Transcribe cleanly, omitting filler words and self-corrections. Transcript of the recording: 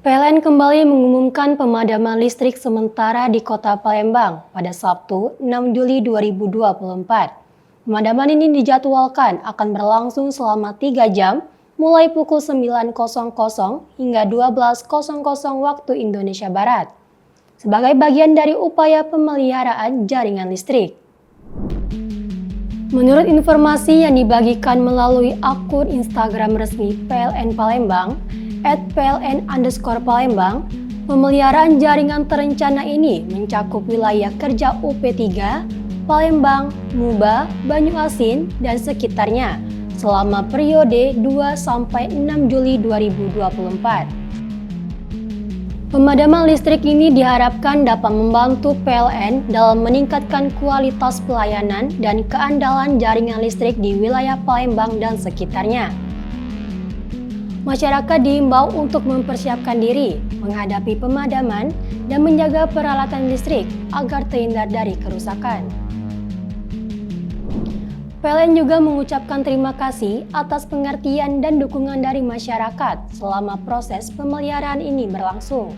PLN kembali mengumumkan pemadaman listrik sementara di Kota Palembang pada Sabtu 6 Juli 2024. Pemadaman ini dijadwalkan akan berlangsung selama 3 jam mulai pukul 9.00 hingga 12.00 waktu Indonesia Barat sebagai bagian dari upaya pemeliharaan jaringan listrik. Menurut informasi yang dibagikan melalui akun Instagram resmi PLN Palembang, @pln_Palembang, pemeliharaan jaringan terencana ini mencakup wilayah kerja UP3, Palembang, Muba, Banyuasin, dan sekitarnya selama periode 2-6 Juli 2024. Pemadaman listrik ini diharapkan dapat membantu PLN dalam meningkatkan kualitas pelayanan dan keandalan jaringan listrik di wilayah Palembang dan sekitarnya. Masyarakat diimbau untuk mempersiapkan diri menghadapi pemadaman dan menjaga peralatan listrik agar terhindar dari kerusakan. PLN juga mengucapkan terima kasih atas pengertian dan dukungan dari masyarakat selama proses pemeliharaan ini berlangsung.